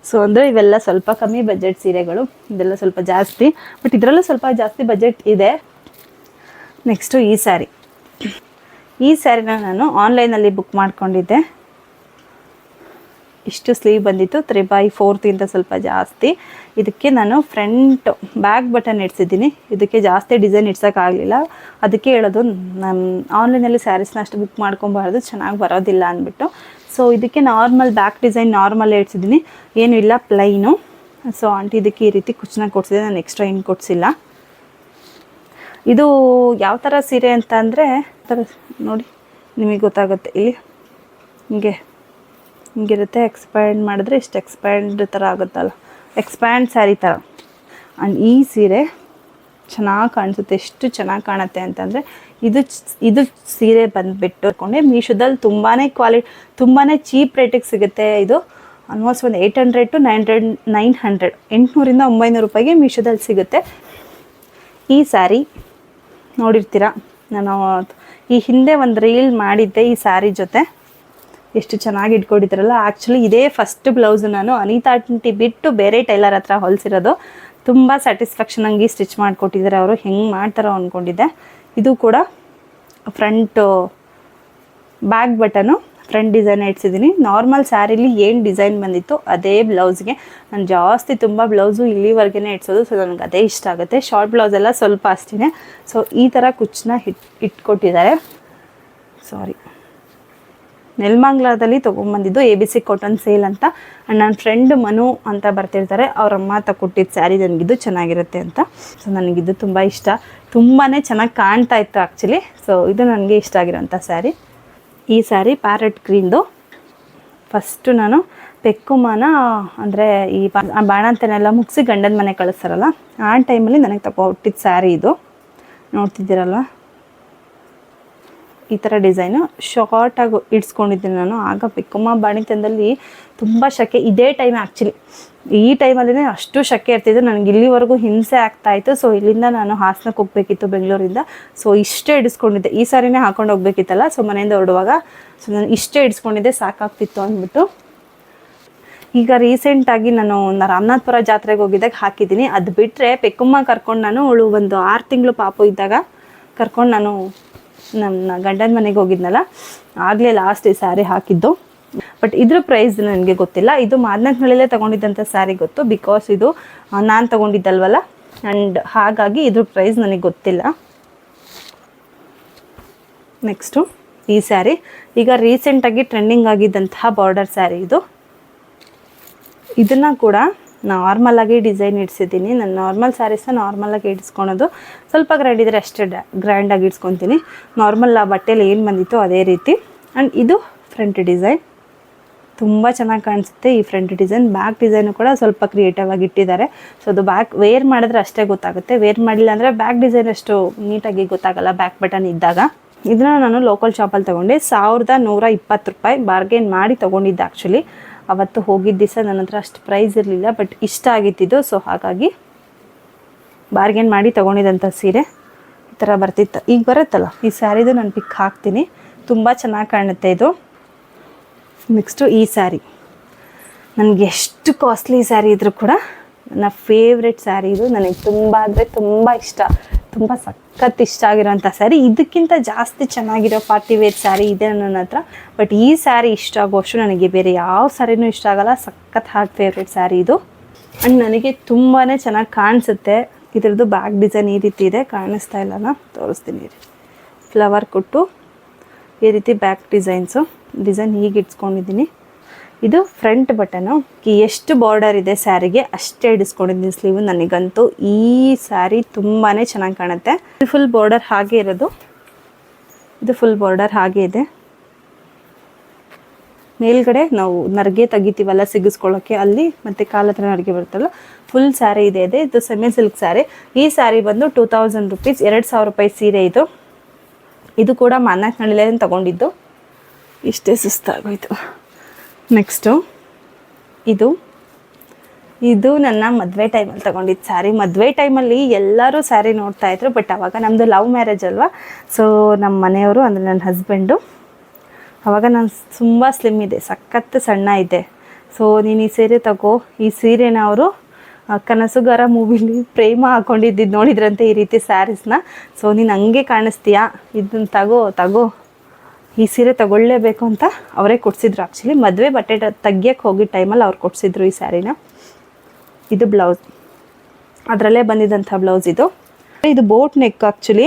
So ಅಂದರೆ ಇವೆಲ್ಲ ಸ್ವಲ್ಪ ಕಮ್ಮಿ ಬಜೆಟ್ ಸೀರೆಗಳು, ಇದೆಲ್ಲ ಸ್ವಲ್ಪ ಜಾಸ್ತಿ, ಬಟ್ ಇದರಲ್ಲೂ ಸ್ವಲ್ಪ ಜಾಸ್ತಿ ಬಜೆಟ್ ಇದೆ. ನೆಕ್ಸ್ಟು ಈ ಸ್ಯಾರಿನ ನಾನು ಆನ್ಲೈನಲ್ಲಿ ಬುಕ್ ಮಾಡ್ಕೊಂಡಿದ್ದೆ. ಇಷ್ಟು ಸ್ಲೀವ್ ಬಂದಿತ್ತು 3/4 ಸ್ವಲ್ಪ ಜಾಸ್ತಿ. ಇದಕ್ಕೆ ನಾನು ಫ್ರಂಟ್ ಬ್ಯಾಕ್ ಬಟನ್ ಇಡ್ಸಿದ್ದೀನಿ. ಇದಕ್ಕೆ ಜಾಸ್ತಿ ಡಿಸೈನ್ ಇಡ್ಸೋಕ್ಕಾಗಲಿಲ್ಲ, ಅದಕ್ಕೆ ಹೇಳೋದು ನಾನು ಆನ್ಲೈನಲ್ಲಿ ಸ್ಯಾರೀಸ್ನ ಅಷ್ಟು ಬುಕ್ ಮಾಡ್ಕೊಬಾರ್ದು, ಚೆನ್ನಾಗಿ ಬರೋದಿಲ್ಲ ಅಂದ್ಬಿಟ್ಟು. ಸೊ ಇದಕ್ಕೆ ನಾರ್ಮಲ್ ಬ್ಯಾಕ್ ಡಿಸೈನ್ ನಾರ್ಮಲ್ ಇಡ್ಸಿದ್ದೀನಿ, ಏನೂ ಇಲ್ಲ, ಪ್ಲೈನು. ಸೊ ಆಂಟಿ ಇದಕ್ಕೆ ಈ ರೀತಿ ಕುಚ್ಚನ್ನ ಕೊಡ್ಸಿದೆ, ನಾನು ಎಕ್ಸ್ಟ್ರಾ ಏನು ಕೊಡಿಸಿಲ್ಲ. ಇದು ಯಾವ ಥರ ಸೀರೆ ಅಂತ ಅಂದರೆ ಥರ ನೋಡಿ ನಿಮಗೆ ಗೊತ್ತಾಗುತ್ತೆ. ಇಲ್ಲಿ ಹಿಂಗಿರುತ್ತೆ, ಎಕ್ಸ್ಪ್ಯಾಂಡ್ ಮಾಡಿದ್ರೆ ಇಷ್ಟು ಎಕ್ಸ್ಪ್ಯಾಂಡ್ ಥರ ಆಗುತ್ತಲ್ಲ, ಎಕ್ಸ್ಪ್ಯಾಂಡ್ ಸ್ಯಾರಿ ಥರ. ಆ್ಯಂಡ್ ಈ ಸೀರೆ ಚೆನ್ನಾಗಿ ಕಾಣಿಸುತ್ತೆ. ಎಷ್ಟು ಚೆನ್ನಾಗಿ ಕಾಣುತ್ತೆ ಅಂತಂದರೆ ಇದು ಸೀರೆ ಬಂದುಬಿಟ್ಟು ಮೀಶೋದಲ್ಲಿ ತುಂಬಾ ಚೀಪ್ ರೇಟಿಗೆ ಸಿಗುತ್ತೆ. ಇದು ಆಲ್ಮೋಸ್ಟ್ ಒಂದು 800 to 900 800 - 900 ರೂಪಾಯಿಗೆ ಮೀಶೋದಲ್ಲಿ ಸಿಗುತ್ತೆ. ಈ ಸ್ಯಾರಿ ನೋಡಿರ್ತೀರ, ನಾನು ಈ ಹಿಂದೆ ಒಂದು ರೀಲ್ ಮಾಡಿದ್ದೆ ಈ ಸ್ಯಾರಿ ಜೊತೆ. ಎಷ್ಟು ಚೆನ್ನಾಗಿ ಇಟ್ಕೊಂಡಿದ್ರಲ್ಲ. ಆ್ಯಕ್ಚುಲಿ ಇದೇ ಫಸ್ಟ್ ಬ್ಲೌಸು ನಾನು ಅನಿತಾ ಆಂಟಿ ಬಿಟ್ಟು ಬೇರೆ ಟೈಲರ್ ಹತ್ರ ಹೊಲಿಸಿರೋದು. ತುಂಬ ಸ್ಯಾಟಿಸ್ಫ್ಯಾಕ್ಷನ್ ಆಗಿ ಸ್ಟಿಚ್ ಮಾಡಿಕೊಟ್ಟಿದ್ದಾರೆ ಅವರು, ಹೆಂಗೆ ಮಾಡ್ತಾರೋ ಅಂದ್ಕೊಂಡಿದ್ದೆ. ಇದು ಕೂಡ front back button front design ಇಡ್ಸಿದ್ದೀನಿ. ನಾರ್ಮಲ್ ಸ್ಯಾರಿಲಿ ಏನು ಡಿಸೈನ್ ಬಂದಿತ್ತು ಅದೇ ಬ್ಲೌಸ್ಗೆ ನಾನು ಜಾಸ್ತಿ ತುಂಬ ಬ್ಲೌಸು ಇಲ್ಲಿವರೆಗೆ ಇಡ್ಸೋದು. ಸೊ ನನಗೆ ಅದೇ ಇಷ್ಟ ಆಗುತ್ತೆ. ಶಾರ್ಟ್ ಬ್ಲೌಸೆಲ್ಲ ಸ್ವಲ್ಪ ಅಷ್ಟೇ. ಸೊ ಈ ಥರ ಕುಚ್ಚನ್ನ ಇಟ್ಕೊಟ್ಟಿದ್ದಾರೆ. ಸಾರಿ, ನೆಲಮಂಗಲದಲ್ಲಿ ತೊಗೊಂಬಂದಿದ್ದು ABC ಕಾಟನ್ ಸೇಲ್ ಅಂತ. ಆ್ಯಂಡ್ ನನ್ನ ಫ್ರೆಂಡ್ ಮನು ಅಂತ ಬರ್ತಿರ್ತಾರೆ, ಅವರಮ್ಮ ತಗೊಟ್ಟಿದ್ದು ಸ್ಯಾರಿ ನನಗಿದು ಚೆನ್ನಾಗಿರುತ್ತೆ ಅಂತ. ಸೊ ನನಗಿದು ತುಂಬ ಇಷ್ಟ, ತುಂಬಾ ಚೆನ್ನಾಗಿ ಕಾಣ್ತಾ ಇತ್ತು ಆ್ಯಕ್ಚುಲಿ. ಸೊ ಇದು ನನಗೆ ಇಷ್ಟ ಆಗಿರೋಂಥ ಸ್ಯಾರಿ. ಈ ಸ್ಯಾರಿ ಪ್ಯಾರೆಟ್ ಗ್ರೀನ್ದು. ಫಸ್ಟು ನಾನು ಪೆಕ್ಕುಮಾನ ಅಂದರೆ ಈ ಬಾಣಂತನೆಲ್ಲ ಮುಗಿಸಿ ಗಂಡನ ಮನೆ ಕಳಿಸ್ತಾರಲ್ಲ, ಆ ಟೈಮಲ್ಲಿ ನನಗೆ ತಗೊಟ್ಟಿದ್ದು ಸ್ಯಾರಿ ಇದು. ನೋಡ್ತಿದ್ದೀರಲ್ವ, ಈ ಥರ ಡಿಸೈನು ಶಾರ್ಟಾಗಿ ಇಡ್ಸ್ಕೊಂಡಿದ್ದೀನಿ ನಾನು. ಆಗ ಪೆಕ್ಕಮ್ಮ ಬಾಣಿತನದಲ್ಲಿ ತುಂಬ ಶಕೆ, ಇದೇ ಟೈಮ್ ಆ್ಯಕ್ಚುಲಿ ಈ ಟೈಮಲ್ಲೇ ಅಷ್ಟು ಶಕೆ ಇರ್ತಿದ್ದು. ನನಗೆ ಇಲ್ಲಿವರೆಗೂ ಹಿಂಸೆ ಆಗ್ತಾಯಿತ್ತು. ಸೊ ಇಲ್ಲಿಂದ ನಾನು ಹಾಸನಕ್ಕೆ ಹೋಗಬೇಕಿತ್ತು ಬೆಂಗಳೂರಿಂದ. ಸೊ ಇಷ್ಟೇ ಇಡಿಸ್ಕೊಂಡಿದ್ದೆ, ಈ ಸಾರಿನೇ ಹಾಕೊಂಡು ಹೋಗ್ಬೇಕಿತ್ತಲ್ಲ. ಸೊ ಮನೆಯಿಂದ ಹೊರಡುವಾಗ ಸೊ ನಾನು ಇಷ್ಟೇ ಇಡಿಸ್ಕೊಂಡಿದ್ದೆ, ಸಾಕಾಗ್ತಿತ್ತು ಅಂದ್ಬಿಟ್ಟು. ಈಗ ರೀಸೆಂಟಾಗಿ ನಾನು ರಾಮನಾಥಪುರ ಜಾತ್ರೆಗೆ ಹೋಗಿದ್ದಾಗ ಹಾಕಿದ್ದೀನಿ. ಅದು ಬಿಟ್ಟರೆ ಪೆಕ್ಕಮ್ಮ ಕರ್ಕೊಂಡು ನಾನು ಅವಳು ಒಂದು 6 ತಿಂಗಳು ಪಾಪು ಇದ್ದಾಗ ಕರ್ಕೊಂಡು ನಾನು ನನ್ನ ಗಂಡನ ಮನೆಗೆ ಹೋಗಿದ್ನಲ್ಲ, ಆಗಲೇ ಲಾಸ್ಟ್ ಈ ಸ್ಯಾರಿ ಹಾಕಿದ್ದು. ಬಟ್ ಇದ್ರ ಪ್ರೈಸ್ ನನಗೆ ಗೊತ್ತಿಲ್ಲ. ಇದು ಮಾದನಹಳ್ಳಿಯಲ್ಲೇ ತೊಗೊಂಡಿದ್ದಂಥ ಸ್ಯಾರಿ ಗೊತ್ತು, ಬಿಕಾಸ್ ಇದು ನಾನು ತೊಗೊಂಡಿದ್ದಲ್ವಲ್ಲ. ಆ್ಯಂಡ್ ಹಾಗಾಗಿ ಇದ್ರ ಪ್ರೈಸ್ ನನಗೆ ಗೊತ್ತಿಲ್ಲ. ನೆಕ್ಸ್ಟು ಈ ಸ್ಯಾರಿ ಈಗ ರೀಸೆಂಟಾಗಿ ಟ್ರೆಂಡಿಂಗ್ ಆಗಿದ್ದಂತಹ ಬಾರ್ಡರ್ ಸ್ಯಾರಿ ಇದು. ಇದನ್ನು ಕೂಡ ನಾರ್ಮಲಾಗಿ ಡಿಸೈನ್ ಇಡ್ಸಿದ್ದೀನಿ. ನಾನು ನಾರ್ಮಲ್ ಸ್ಯಾರೀಸ್ನ ನಾರ್ಮಲಾಗಿ ಇಡ್ಸ್ಕೊಳೋದು. ಸ್ವಲ್ಪ ಗ್ರ್ಯಾಂಡ್ ಇದ್ದರೆ ಅಷ್ಟೇ ಗ್ರ್ಯಾಂಡಾಗಿ ಇಡ್ಸ್ಕೊತೀನಿ. ನಾರ್ಮಲ್ ಆ ಬಟ್ಟೆಯಲ್ಲಿ ಏನು ಬಂದಿತ್ತು ಅದೇ ರೀತಿ. ಆ್ಯಂಡ್ ಇದು ಫ್ರಂಟ್ ಡಿಸೈನ್ ತುಂಬ ಚೆನ್ನಾಗಿ ಕಾಣಿಸುತ್ತೆ. ಈ ಫ್ರಂಟ್ ಡಿಸೈನ್, ಬ್ಯಾಕ್ ಡಿಸೈನು ಕೂಡ ಸ್ವಲ್ಪ ಕ್ರಿಯೇಟಿವ್ ಆಗಿ ಇಟ್ಟಿದ್ದಾರೆ. ಸೊ ಅದು ಬ್ಯಾಕ್ ವೇರ್ ಮಾಡಿದ್ರೆ ಅಷ್ಟೇ ಗೊತ್ತಾಗುತ್ತೆ, ವೇರ್ ಮಾಡಿಲ್ಲ ಅಂದರೆ ಬ್ಯಾಕ್ ಡಿಸೈನ್ ಅಷ್ಟು ನೀಟಾಗಿ ಗೊತ್ತಾಗಲ್ಲ ಬ್ಯಾಕ್ ಬಟನ್ ಇದ್ದಾಗ. ಇದನ್ನು ನಾನು ಲೋಕಲ್ ಶಾಪಲ್ಲಿ ತೊಗೊಂಡೆ, 1120 ರೂಪಾಯಿ ಬಾರ್ಗೇನ್ ಮಾಡಿ ತೊಗೊಂಡಿದ್ದೆ. ಆ್ಯಕ್ಚುಲಿ ಅವತ್ತು ಹೋಗಿದ್ದ ದಿವಸ ನನ್ನ ಹತ್ರ ಅಷ್ಟು ಪ್ರೈಸ್ ಇರಲಿಲ್ಲ, ಬಟ್ ಇಷ್ಟ ಆಗಿತ್ತಿದ್ದು. ಸೊ ಹಾಗಾಗಿ ಬಾರ್ಗೇನ್ ಮಾಡಿ ತೊಗೊಂಡಿದ್ದಂಥ ಸೀರೆ ಈ ಥರ ಬರ್ತಿತ್ತು. ಈಗ ಬರುತ್ತಲ್ಲ ಈ ಸ್ಯಾರಿದು ನಾನು ಪಿಕ್ ಹಾಕ್ತೀನಿ, ತುಂಬ ಚೆನ್ನಾಗಿ ಕಾಣುತ್ತೆ ಇದು. ನೆಕ್ಸ್ಟು ಈ ಸ್ಯಾರಿ ನನಗೆ ಎಷ್ಟು ಕಾಸ್ಟ್ಲಿ ಸ್ಯಾರಿ ಇದ್ದರೂ ಕೂಡ ನನ್ನ ಫೇವ್ರೆಟ್ ಸ್ಯಾರಿ ಇದು. ನನಗೆ ತುಂಬ ಅಂದರೆ ತುಂಬ ಇಷ್ಟ, ತುಂಬ ಸಖತ್ ಇಷ್ಟ ಆಗಿರೋಂಥ ಸ್ಯಾರಿ. ಇದಕ್ಕಿಂತ ಜಾಸ್ತಿ ಚೆನ್ನಾಗಿರೋ ಪಾರ್ಟಿ ವೇರ್ ಸ್ಯಾರಿ ಇದೆ ನನ್ನ ಹತ್ರ, ಬಟ್ ಈ ಸ್ಯಾರಿ ಇಷ್ಟ ಆಗುವಷ್ಟು ನನಗೆ ಬೇರೆ ಯಾವ ಸ್ಯಾರಿನೂ ಇಷ್ಟ ಆಗಲ್ಲ. ಸಖತ್ ಹಾರ್ಟ್ ಫೇವ್ರೆಟ್ ಸ್ಯಾರಿ ಇದು. ಆ್ಯಂಡ್ ನನಗೆ ತುಂಬಾ ಚೆನ್ನಾಗಿ ಕಾಣಿಸುತ್ತೆ. ಇದ್ರದ್ದು ಬ್ಯಾಕ್ ಡಿಸೈನ್ ಈ ರೀತಿ ಇದೆ, ಕಾಣಿಸ್ತಾ ಇಲ್ಲ, ನಾನು ತೋರಿಸ್ತೀನಿ. ಫ್ಲವರ್ ಕೊಟ್ಟು ಈ ರೀತಿ ಬ್ಯಾಕ್ ಡಿಸೈನ್ ಹೀಗೆ ಇಡ್ಸ್ಕೊಂಡಿದ್ದೀನಿ. ಇದು ಫ್ರಂಟ್ ಬಟನು. ಎಷ್ಟು ಬಾರ್ಡರ್ ಇದೆ ಸ್ಯಾರಿಗೆ ಅಷ್ಟೇ ಇಡಿಸ್ಕೊಂಡಿದ್ದೀನಿ ಸ್ಲೀವು. ನನಗಂತೂ ಈ ಸ್ಯಾರಿ ತುಂಬಾ ಚೆನ್ನಾಗಿ ಕಾಣುತ್ತೆ. ಫುಲ್ ಬಾರ್ಡರ್ ಹಾಗೆ ಇರೋದು, ಇದು ಫುಲ್ ಬಾರ್ಡರ್ ಹಾಗೆ ಇದೆ. ಮೇಲ್ಗಡೆ ನಾವು ನರ್ಗೆ ತೆಗಿತೀವಲ್ಲ ಸಿಗಿಸ್ಕೊಳ್ಳೋಕ್ಕೆ, ಅಲ್ಲಿ ಮತ್ತು ಕಾಲ ಹತ್ರ ನರ್ಗೆ ಬರುತ್ತಲ್ಲ, ಫುಲ್ ಸ್ಯಾರಿ ಇದೆ. ಇದು ಸೆಮಿ ಸಿಲ್ಕ್ ಸ್ಯಾರಿ. ಈ ಸ್ಯಾರಿ ಬಂದು 2000 ರೂಪೀಸ್, 2000 ರೂಪಾಯಿ ಸೀರೆ ಇದು. ಇದು ಕೂಡ ಮಾದನಹಳ್ಳಿಯಲ್ಲಿ ತೊಗೊಂಡಿದ್ದು. ಇಷ್ಟೇ ಸುಸ್ತಾಗೋಯ್ತು. ನೆಕ್ಸ್ಟು ಇದು ನನ್ನ ಮದುವೆ ಟೈಮಲ್ಲಿ ತೊಗೊಂಡಿದ್ದು ಸ್ಯಾರಿ. ಮದುವೆ ಟೈಮಲ್ಲಿ ಎಲ್ಲರೂ ಸ್ಯಾರಿ ನೋಡ್ತಾಯಿದ್ರು, ಬಟ್ ಆವಾಗ ನಮ್ಮದು ಲವ್ ಮ್ಯಾರೇಜ್ ಅಲ್ವಾ. ಸೊ ನಮ್ಮ ಮನೆಯವರು ಅಂದರೆ ನನ್ನ ಹಸ್ಬೆಂಡು, ಆವಾಗ ನಾನು ತುಂಬ ಸ್ಲಿಮ್ ಇದೆ, ಸಖತ್ತು ಸಣ್ಣ ಇದ್ದೆ. ಸೊ ನೀನು ಈ ಸೀರೆ ತಗೋ. ಈ ಸೀರೆನ ಅವರು ಕನಸುಗಾರ ಮೂವಿಲಿ ಪ್ರೇಮ ಹಾಕೊಂಡಿದ್ದು ನೋಡಿದ್ರಂತೆ ಈ ರೀತಿ ಸ್ಯಾರೀಸ್ನ. ಸೊ ನೀನು ಹಂಗೆ ಕಾಣಿಸ್ತೀಯಾ, ಇದನ್ನ ತಗೋ ಈ ಸೀರೆ ತಗೊಳ್ಳೇಬೇಕು ಅಂತ ಅವರೇ ಕೊಡಿಸಿದ್ರು. ಆ್ಯಕ್ಚುಲಿ ಮದುವೆ ಬಟ್ಟೆ ತೆಗಿಯಕ್ಕೆ ಹೋಗಿದ್ದ ಟೈಮಲ್ಲಿ ಅವ್ರು ಕೊಡಿಸಿದ್ರು ಈ ಸ್ಯಾರಿನ. ಇದು ಬ್ಲೌಸ್, ಅದರಲ್ಲೇ ಬಂದಿದ್ದಂಥ ಬ್ಲೌಸ್ ಇದು ಬೋಟ್ ನೆಕ್. ಆ್ಯಕ್ಚುಲಿ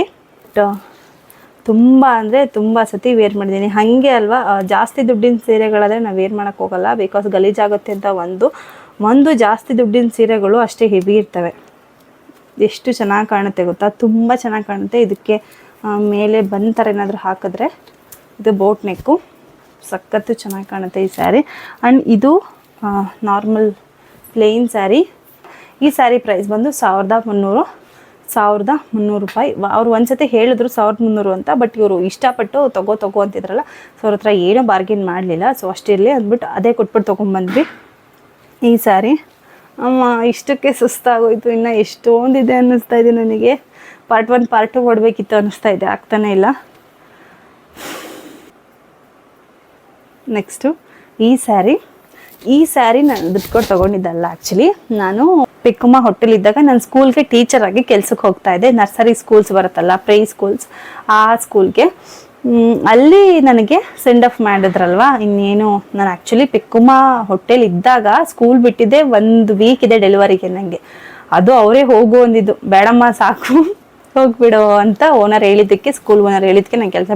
ತುಂಬ ಅಂದರೆ ತುಂಬ ಸತಿ ವೇರ್ ಮಾಡಿದ್ದೀನಿ. ಹಾಗೆ ಅಲ್ವಾ, ಜಾಸ್ತಿ ದುಡ್ಡಿನ ಸೀರೆಗಳಾದರೆ ನಾವು ವೇರ್ ಮಾಡೋಕ್ಕೆ ಹೋಗಲ್ಲ, ಬಿಕಾಸ್ ಗಲೀಜಾಗುತ್ತೆ ಅಂತ. ಒಂದು ಜಾಸ್ತಿ ದುಡ್ಡಿನ ಸೀರೆಗಳು ಅಷ್ಟೇ ಹೆವಿ ಇರ್ತವೆ. ಎಷ್ಟು ಚೆನ್ನಾಗಿ ಕಾಣುತ್ತೆ ಗೊತ್ತಾ, ತುಂಬ ಚೆನ್ನಾಗಿ ಕಾಣುತ್ತೆ. ಇದಕ್ಕೆ ಮೇಲೆ ಬಂದ ಥರ ಏನಾದರೂ ಹಾಕಿದ್ರೆ, ಇದು ಬೋಟ್ ನೆಕ್ಕು, ಸಖತ್ತು ಚೆನ್ನಾಗಿ ಕಾಣುತ್ತೆ ಈ ಸ್ಯಾರಿ. ಆ್ಯಂಡ್ ಇದು ನಾರ್ಮಲ್ ಪ್ಲೇನ್ ಸ್ಯಾರಿ. ಈ ಸ್ಯಾರಿ ಪ್ರೈಸ್ ಬಂದು 1300 ರೂಪಾಯಿ. ಅವ್ರು ಒಂದ್ಸತಿ ಹೇಳಿದ್ರು 1300 ಅಂತ, ಬಟ್ ಇವರು ಇಷ್ಟಪಟ್ಟು ತಗೋ ಅಂತಿದ್ರಲ್ಲ, ಸೊ ಅವ್ರ ಹತ್ರ ಏನೂ ಬಾರ್ಗೇನ್ ಮಾಡಲಿಲ್ಲ. ಸೊ ಅಷ್ಟಿರಲಿ ಅಂದ್ಬಿಟ್ಟು ಅದೇ ಕೊಟ್ಬಿಟ್ಟು ತೊಗೊಂಬಂದ್ವಿ ಈ ಸ್ಯಾರಿ. ಅಮ್ಮ ಇಷ್ಟಕ್ಕೆ ಸುಸ್ತಾಗೋಯ್ತು, ಇನ್ನು ಎಷ್ಟೊಂದಿದೆ ಅನ್ನಿಸ್ತಾ ಇದೆ ನನಗೆ. ಪಾರ್ಟ್ 1 ಪಾರ್ಟ್ 2 ಕೊಡಬೇಕಿತ್ತು ಅನ್ನಿಸ್ತಾ ಇದೆ, ಆಗ್ತಾನೆ ಇಲ್ಲ. ನೆಕ್ಸ್ಟು ಈ ಸ್ಯಾರಿ ನಾನು ದುಡ್ಡು ಕೊಟ್ಟು ತೊಗೊಂಡಿದ್ದಲ್ಲ. ಆ್ಯಕ್ಚುಲಿ ನಾನು ಪಿಕ್ಕಮ್ಮ ಹೋಟೆಲ್ ಇದ್ದಾಗ ನಾನು ಸ್ಕೂಲ್ಗೆ ಟೀಚರ್ ಆಗಿ ಕೆಲ್ಸಕ್ಕೆ ಹೋಗ್ತಾ ಇದ್ದೆ. ನರ್ಸರಿ ಸ್ಕೂಲ್ಸ್ ಬರುತ್ತಲ್ಲ, ಪ್ರೈ ಸ್ಕೂಲ್ಸ್, ಆ ಸ್ಕೂಲ್ಗೆ. ಅಲ್ಲಿ ನನಗೆ ಸೆಂಡ್ ಆಫ್ ಮಾಡಿದ್ರಲ್ವ. ಇನ್ನೇನು ನಾನು ಆ್ಯಕ್ಚುಲಿ ಪಿಕ್ಕಮ್ಮ ಹೋಟೆಲ್ ಇದ್ದಾಗ ಸ್ಕೂಲ್ ಬಿಟ್ಟಿದ್ದೆ 1 ವೀಕ್ ಇದೆ ಡೆಲಿವರಿಗೆ ನನಗೆ. ಅದು ಅವರೇ ಹೋಗು ಅಂದಿದ್ದು, ಬೇಡಮ್ಮ ಸಾಕು ಹೋಗ್ಬಿಡು ಅಂತ ಓನರ್ ಹೇಳಿದ್ದಕ್ಕೆ, ಸ್ಕೂಲ್ ಓನರ್ ಹೇಳಿದ್ದಕ್ಕೆ ನಾನು ಕೆಲಸ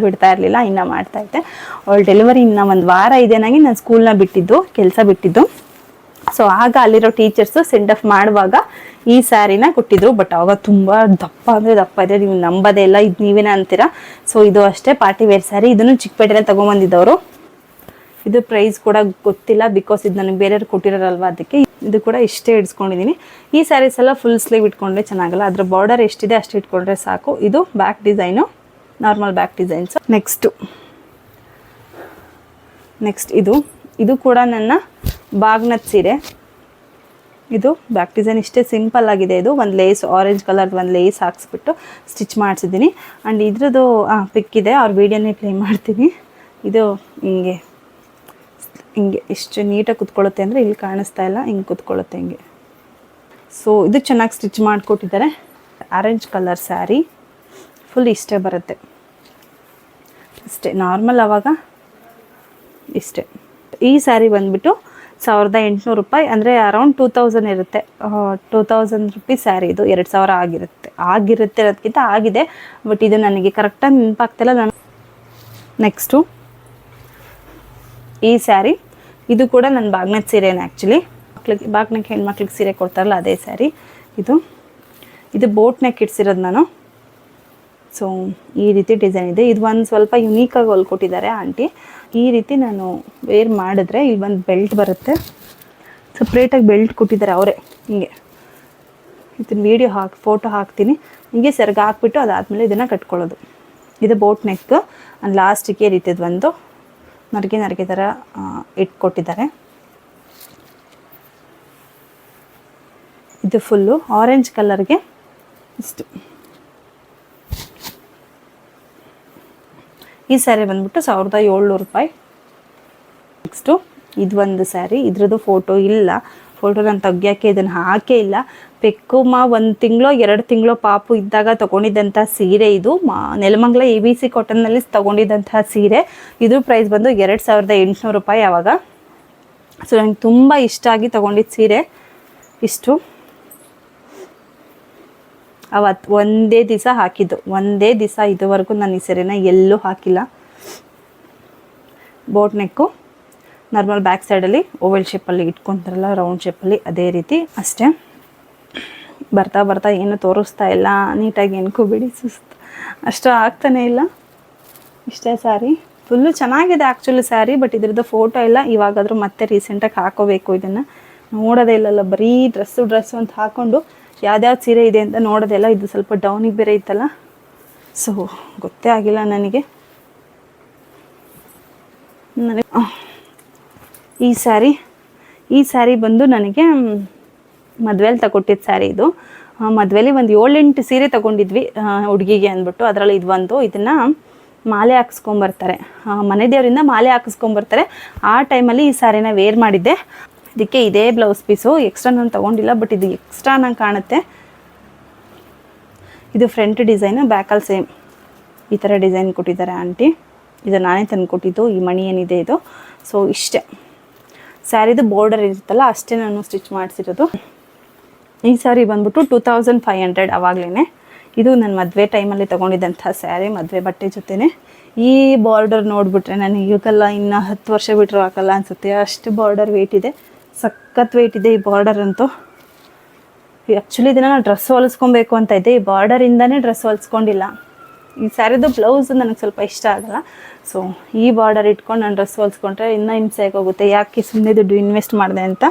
ಬಿಡ್ತಾ ಇರಲಿಲ್ಲ, ಇನ್ನೂ ಮಾಡ್ತಾಯಿದ್ದೆ. ಅವಳು ಡೆಲಿವರಿ ಇನ್ನೂ 1 ವಾರ ಇದೆ ನನಗೆ, ನಾನು ಸ್ಕೂಲ್ನ ಕೆಲಸ ಬಿಟ್ಟಿದ್ದು. ಸೊ ಆಗ ಅಲ್ಲಿರೋ ಟೀಚರ್ಸು ಸೆಂಡ್ ಆಫ್ ಮಾಡುವಾಗ ಈ ಸ್ಯಾರಿನ ಕೊಟ್ಟಿದ್ರು. ಬಟ್ ಆವಾಗ ತುಂಬ ದಪ್ಪ ಅಂದರೆ ದಪ್ಪ ಇದೆ, ನೀವು ನಂಬೋದೇ ಇಲ್ಲ, ಇದು ನೀವೇನ ಅಂತೀರಾ. ಸೊ ಇದು ಅಷ್ಟೇ ಪಾರ್ಟಿ ವೇರ್ ಸ್ಯಾರಿ. ಇದನ್ನು ಚಿಕ್ಕಪೇಟೆಲ್ಲ ತೊಗೊಂಬಂದಿದ್ದವರು. ಇದು ಪ್ರೈಸ್ ಕೂಡ ಗೊತ್ತಿಲ್ಲ, ಬಿಕಾಸ್ ಇದು ನನಗೆ ಬೇರೆಯವ್ರು ಕೊಟ್ಟಿರೋರಲ್ವ, ಅದಕ್ಕೆ ಇದು ಕೂಡ ಇಷ್ಟೇ ಇಡ್ಸ್ಕೊಂಡಿದ್ದೀನಿ. ಈ ಸ್ಯಾರೀಸ್ ಎಲ್ಲ ಫುಲ್ ಸ್ಲೀವ್ ಇಟ್ಕೊಂಡ್ರೆ ಚೆನ್ನಾಗಲ್ಲ, ಅದ್ರ ಬಾರ್ಡರ್ ಎಷ್ಟಿದೆ ಅಷ್ಟು ಇಟ್ಕೊಂಡ್ರೆ ಸಾಕು. ಇದು back design, normal back designs. Next ಇದು ಕೂಡ ನನ್ನ ಬಾಗ್ನತ್ ಸೀರೆ. ಇದು ಬ್ಯಾಕ್ ಡಿಸೈನ್ ಇಷ್ಟೇ ಸಿಂಪಲ್ ಆಗಿದೆ. ಇದು ಒಂದು ಲೇಸ್, ಆರೆಂಜ್ ಕಲರ್ದು ಒಂದು ಲೇಸ್ ಹಾಕ್ಸ್ಬಿಟ್ಟು ಸ್ಟಿಚ್ ಮಾಡಿಸಿದ್ದೀನಿ. ಆ್ಯಂಡ್ ಇದ್ರದ್ದು ಪಿಕ್ ಇದೆ, ಅವ್ರ ವೀಡಿಯೋನೇ ಪ್ಲೇ ಮಾಡ್ತೀನಿ. ಇದು ಹಿಂಗೆ ಎಷ್ಟು ನೀಟಾಗಿ ಕುತ್ಕೊಳ್ಳುತ್ತೆ ಅಂದರೆ, ಇಲ್ಲಿ ಕಾಣಿಸ್ತಾ ಇಲ್ಲ, ಹಿಂಗೆ ಕುತ್ಕೊಳ್ಳುತ್ತೆ ಹಿಂಗೆ. ಸೊ ಇದು ಚೆನ್ನಾಗಿ ಸ್ಟಿಚ್ ಮಾಡಿಕೊಟ್ಟಿದ್ದಾರೆ. ಆರೆಂಜ್ ಕಲರ್ ಸ್ಯಾರಿ ಫುಲ್ ಇಷ್ಟೇ ಬರುತ್ತೆ, ಇಷ್ಟೇ ನಾರ್ಮಲ್. ಆವಾಗ ಇಷ್ಟೇ. ಈ ಸ್ಯಾರಿ ಬಂದುಬಿಟ್ಟು 1800 ರೂಪಾಯಿ, ಅಂದರೆ ಅರೌಂಡ್ 2000 ಇರುತ್ತೆ. 2000 ರುಪೀಸ್ ಸ್ಯಾರಿ. ಇದು 2000 ಆಗಿರುತ್ತೆ ಅನ್ನೋದಕ್ಕಿಂತ ಆಗಿದೆ, ಬಟ್ ಇದು ನನಗೆ ಕರೆಕ್ಟಾಗಿ ನೆನಪಾಗ್ತಿಲ್ಲ ನಾನು. ನೆಕ್ಸ್ಟು ಈ ಸ್ಯಾರಿ, ಇದು ಕೂಡ ನನ್ನ ಬಾಗ್ನತ್ ಸೀರೆನೇ. ಆ್ಯಕ್ಚುಲಿ ಬಾಗ್ನಕ್ಕೆ ಹೆಣ್ಮಕ್ಳಿಗೆ ಸೀರೆ ಕೊಡ್ತಾರಲ್ಲ, ಅದೇ ಸ್ಯಾರಿ ಇದು ಬೋಟ್ ನೆಕ್ ಇಡ್ಸಿರೋದು ನಾನು. ಸೊ ಈ ರೀತಿ ಡಿಸೈನ್ ಇದೆ. ಇದು ಒಂದು ಸ್ವಲ್ಪ ಯುನೀಕಾಗಿ ಹೊಲ್ಕೊಟ್ಟಿದ್ದಾರೆ ಆಂಟಿ. ಈ ರೀತಿ ನಾನು ವೇರ್ ಮಾಡಿದ್ರೆ ಇಲ್ಲಿ ಒಂದು ಬೆಲ್ಟ್ ಬರುತ್ತೆ, ಸಪ್ರೇಟಾಗಿ ಬೆಲ್ಟ್ ಕೊಟ್ಟಿದ್ದಾರೆ ಅವರೇ. ಹಿಂಗೆ ಇದನ್ನ ಫೋಟೋ ಹಾಕ್ತೀನಿ. ಹಿಂಗೆ ಸೆರ್ಗ ಹಾಕ್ಬಿಟ್ಟು ಅದಾದಮೇಲೆ ಇದನ್ನು ಕಟ್ಕೊಳ್ಳೋದು. ಇದು ಬೋಟ್ ನೆಕ್. ಆ್ಯಂಡ್ ಲಾಸ್ಟಿಗೆ ರೀತಿದು ಒಂದು ನರ್ಗೆ ಥರ ಇಟ್ಕೊಟ್ಟಿದ್ದಾರೆ. ಇದು ಫುಲ್ಲು ಆರೆಂಜ್ ಕಲರ್ಗೆ ಇಷ್ಟು. ಈ ಸ್ಯಾರಿ ಬಂದ್ಬಿಟ್ಟು 1700 ರೂಪಾಯಿ. ನೆಕ್ಸ್ಟು ಇದು ಒಂದು ಸ್ಯಾರಿ, ಇದ್ರದ್ದು ಫೋಟೋ ಇಲ್ಲ, ಫೋಟೋ ನಾನು ತೆಗಿಯೋಕ್ಕೆ ಇದನ್ನು ಹಾಕೇ ಇಲ್ಲ. ಪೆಕ್ಕುಮ್ಮ 1 ತಿಂಗಳೋ 2 ತಿಂಗಳೋ ಪಾಪು ಇದ್ದಾಗ ತೊಗೊಂಡಿದ್ದಂಥ ಸೀರೆ ಇದು. ನೆಲಮಂಗಲ ABC ಕಾಟನ್ನಲ್ಲಿ ತೊಗೊಂಡಿದ್ದಂಥ ಸೀರೆ. ಇದ್ರ ಪ್ರೈಸ್ ಬಂದು 2800 ರೂಪಾಯಿ ಆವಾಗ. ಸೊ ನನಗೆ ತುಂಬ ಇಷ್ಟ ಆಗಿ ತೊಗೊಂಡಿದ್ದ ಸೀರೆ ಇಷ್ಟು. ಅವತ್ತು ಒಂದೇ ದಿವಸ ಹಾಕಿದ್ದು, ಇದುವರೆಗೂ ನಾನು ಈ ಸೀರೆನ ಎಲ್ಲೂ ಹಾಕಿಲ್ಲ. ಬೋಟ್ ನೆಕ್ಕು, ನಾರ್ಮಲ್ ಬ್ಯಾಕ್ ಸೈಡಲ್ಲಿ ಓವೆಲ್ ಶೇಪಲ್ಲಿ ಇಟ್ಕೊತಾರಲ್ಲ, ರೌಂಡ್ ಶೇಪಲ್ಲಿ, ಅದೇ ರೀತಿ ಅಷ್ಟೇ. ಬರ್ತಾ ಏನು ತೋರಿಸ್ತಾ ಇಲ್ಲ ನೀಟಾಗಿ, ಎನ್ಕೋಬೇಡಿ, ಸುಸ್ತು ಅಷ್ಟು ಆಗ್ತಾನೆ ಇಲ್ಲ. ಇಷ್ಟೇ ಸ್ಯಾರಿ. ಫುಲ್ಲು ಚೆನ್ನಾಗಿದೆ ಆ್ಯಕ್ಚುಲಿ ಸ್ಯಾರಿ, ಬಟ್ ಇದ್ರದ್ದು ಫೋಟೋ ಇಲ್ಲ. ಇವಾಗಾದರೂ ಮತ್ತೆ ರೀಸೆಂಟಾಗಿ ಹಾಕೋಬೇಕು. ಇದನ್ನು ನೋಡೋದೇ ಇಲ್ಲಲ್ಲ, ಬರೀ ಡ್ರೆಸ್ಸು ಅಂತ ಹಾಕ್ಕೊಂಡು ಯಾವ್ದ್ಯಾವ್ದು ಸೀರೆ ಇದೆ ಅಂತ ನೋಡೋದೇ ಇಲ್ಲ. ಇದು ಸ್ವಲ್ಪ ಡೌನಿಗೆ ಬೇರೆ ಇತ್ತಲ್ಲ, ಸೊ ಗೊತ್ತೇ ಆಗಿಲ್ಲ ನನಗೆ. ಈ ಸ್ಯಾರಿ ಬಂದು ನನಗೆ ಮದುವೆಯಲ್ಲಿ ತಗೊಟ್ಟಿದ್ದ ಸ್ಯಾರಿ ಇದು. ಮದುವೆಯಲ್ಲಿ ಒಂದು 7-8 ಸೀರೆ ತೊಗೊಂಡಿದ್ವಿ ಹುಡುಗಿಗೆ ಅಂದ್ಬಿಟ್ಟು. ಅದರಲ್ಲಿ ಇದನ್ನು ಮಾಲೆ ಹಾಕಿಸ್ಕೊಂಬರ್ತಾರೆ, ಮನೆ ದೇವರಿಂದ ಮಾಲೆ ಹಾಕಿಸ್ಕೊಂಬರ್ತಾರೆ. ಆ ಟೈಮಲ್ಲಿ ಈ ಸ್ಯಾರಿನ ವೇರ್ ಮಾಡಿದ್ದೆ. ಇದಕ್ಕೆ ಇದೇ ಬ್ಲೌಸ್ ಪೀಸು, ಎಕ್ಸ್ಟ್ರಾ ನಾನು ತೊಗೊಂಡಿಲ್ಲ, ಬಟ್ ಇದು ಎಕ್ಸ್ಟ್ರಾ ನಂಗೆ ಕಾಣುತ್ತೆ. ಇದು ಫ್ರಂಟ್ ಡಿಸೈನು, ಬ್ಯಾಕಲ್ಲಿ ಸೇಮ್ ಈ ಥರ ಡಿಸೈನ್ ಕೊಟ್ಟಿದ್ದಾರೆ ಆಂಟಿ. ಇದು ನಾನೇ ತಂದು ಕೊಟ್ಟಿದ್ದು, ಈ ಮಣಿ ಏನಿದೆ ಇದು. ಸೊ ಇಷ್ಟೇ ಸ್ಯಾರಿದು ಬಾರ್ಡರ್ ಇರುತ್ತಲ್ಲ ಅಷ್ಟೇ ನಾನು ಸ್ಟಿಚ್ ಮಾಡಿಸಿರೋದು. ಈ ಸ್ಯಾರಿ ಬಂದ್ಬಿಟ್ಟು 2500 ಆವಾಗಲೇ. ಇದು ನನ್ನ ಮದುವೆ ಟೈಮಲ್ಲಿ ತೊಗೊಂಡಿದ್ದಂಥ ಸ್ಯಾರಿ, ಮದುವೆ ಬಟ್ಟೆ ಜೊತೆನೇ. ಈ ಬಾರ್ಡರ್ ನೋಡಿಬಿಟ್ರೆ ನನಗೆ ಈಗಲ್ಲ ಇನ್ನು 10 ವರ್ಷ ಬಿಟ್ಟರು ಹಾಕಲ್ಲ ಅನಿಸುತ್ತೆ, ಅಷ್ಟು ಬಾರ್ಡರ್ ವೆಯ್ಟ್ ಇದೆ, ಸಖತ್ ವೆಯ್ಟ್ ಇದೆ ಈ ಬಾರ್ಡರ್ ಅಂತೂ. ಆ್ಯಕ್ಚುಲಿ ಇದನ್ನು ನಾನು ಡ್ರೆಸ್ ಹೊಲಿಸ್ಕೊಬೇಕು ಅಂತ ಇದ್ದೆ, ಈ ಬಾರ್ಡರಿಂದನೇ ಡ್ರೆಸ್ ಹೊಲಿಸ್ಕೊಂಡಿಲ್ಲ. ಈ ಸ್ಯಾರಿದು ಬ್ಲೌಸ್ ನನಗೆ ಸ್ವಲ್ಪ ಇಷ್ಟ ಆಗಲ್ಲ. ಸೊ ಈ ಬಾರ್ಡರ್ ಇಟ್ಕೊಂಡು ನಾನು ಡ್ರೆಸ್ ಹೊಲಿಸ್ಕೊಂಡ್ರೆ ಇನ್ನೂ ಹಿಂಸೆ ಆಗೋಗುತ್ತೆ, ಯಾಕೆ ಸುಮ್ಮನೆ ದುಡ್ಡು ಇನ್ವೆಸ್ಟ್ ಮಾಡಿದೆ ಅಂತ.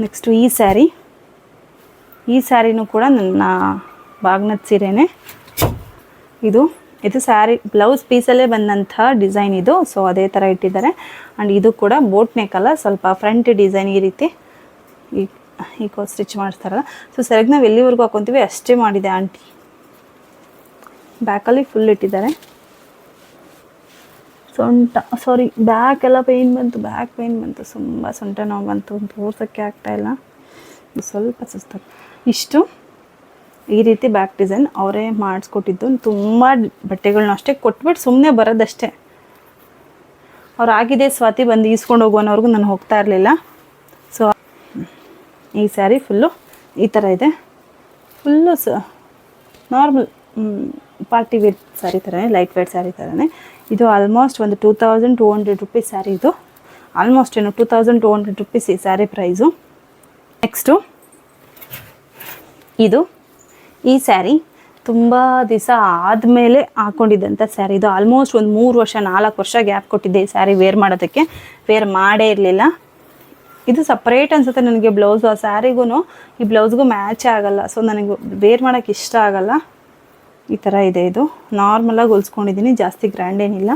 ನೆಕ್ಸ್ಟು ಈ ಸ್ಯಾರಿನೂ ಕೂಡ ನನ್ನ ಬಾಗ್ನದ ಸೀರೆನೇ. ಇದು ಸ್ಯಾರಿ ಬ್ಲೌಸ್ ಪೀಸಲ್ಲೇ ಬಂದಂಥ ಡಿಸೈನ್ ಇದು. ಸೊ ಅದೇ ಥರ ಇಟ್ಟಿದ್ದಾರೆ. ಆ್ಯಂಡ್ ಇದು ಕೂಡ ಬೋಟ್ ನೆಕ್ಕಲ್ಲ, ಸ್ವಲ್ಪ ಫ್ರಂಟ್ ಡಿಸೈನ್ ಈ ರೀತಿ ಈ ಸ್ಟಿಚ್ ಮಾಡಿಸ್ತಾರಲ್ಲ. ಸೊ ಸೆರಗ್ ನಾವು ಎಲ್ಲಿವರೆಗೂ ಹಾಕೊತೀವಿ ಅಷ್ಟೇ ಮಾಡಿದೆ ಆಂಟಿ. ಬ್ಯಾಕಲ್ಲಿ ಫುಲ್ ಇಟ್ಟಿದ್ದಾರೆ. ಬ್ಯಾಕ್ ಎಲ್ಲ ಬ್ಯಾಕ್ ಪೇಯ್ನ್ ಬಂತು, ತುಂಬ ಸೊಂಟ ನೋವು ಬಂತು, ತೋರ್ಸೋಕ್ಕೆ ಆಗ್ತಾಯಿಲ್ಲ, ಸ್ವಲ್ಪ ಸುಸ್ತಾಗಿ. ಇಷ್ಟು ಈ ರೀತಿ ಬ್ಯಾಕ್ ಡಿಸೈನ್ ಅವರೇ ಮಾಡಿಸ್ಕೊಟ್ಟಿದ್ದು. ತುಂಬ ಬಟ್ಟೆಗಳನ್ನ ಅಷ್ಟೇ ಕೊಟ್ಬಿಟ್ಟು ಸುಮ್ಮನೆ ಬರೋದಷ್ಟೇ. ಅವ್ರು ಆಗಿದೆ ಸ್ವಾತಿ ಬಂದು ಈಸ್ಕೊಂಡು ಹೋಗುವನವ್ರಿಗೂ ನಾನು ಹೋಗ್ತಾ ಇರಲಿಲ್ಲ. ಸೊ ಈ ಸ್ಯಾರಿ ಫುಲ್ಲು ಈ ಥರ ಇದೆ, full normal party wear sari ಥರನೇ, ಲೈಟ್ ವೇಟ್ ಸ್ಯಾರಿ ಥರನೇ. ಇದು ಆಲ್ಮೋಸ್ಟ್ ಒಂದು 2200 ರುಪೀಸ್ ಸ್ಯಾರಿ. ಇದು ಆಲ್ಮೋಸ್ಟ್ 2200 ರುಪೀಸ್ ಈ ಸ್ಯಾರಿ ಪ್ರೈಸು. ನೆಕ್ಸ್ಟು ಈ ಸ್ಯಾರಿ ತುಂಬ ದಿವಸ ಆದಮೇಲೆ ಹಾಕ್ಕೊಂಡಿದ್ದಂಥ ಸ್ಯಾರಿ. ಇದು ಆಲ್ಮೋಸ್ಟ್ ಒಂದು 4 ವರ್ಷ ಗ್ಯಾಪ್ ಕೊಟ್ಟಿದ್ದೆ ಈ ಸ್ಯಾರಿ ವೇರ್ ಮಾಡೋದಕ್ಕೆ, ವೇರ್ ಮಾಡೇ ಇರಲಿಲ್ಲ. ಇದು ಸಪ್ರೇಟ್ ಅನಿಸುತ್ತೆ ನನಗೆ ಬ್ಲೌಸು, ಆ ಸ್ಯಾರಿಗೂ ಈ ಬ್ಲೌಸ್ಗೂ ಮ್ಯಾಚೇ ಆಗೋಲ್ಲ. ಸೊ ನನಗೆ ವೇರ್ ಮಾಡೋಕ್ಕೆ ಇಷ್ಟ ಆಗೋಲ್ಲ. ಈ ಥರ ಇದೆ, ಇದು ನಾರ್ಮಲಾಗಿ ಹೊಲ್ಸ್ಕೊಂಡಿದ್ದೀನಿ, ಜಾಸ್ತಿ ಗ್ರ್ಯಾಂಡ್ ಏನಿಲ್ಲ.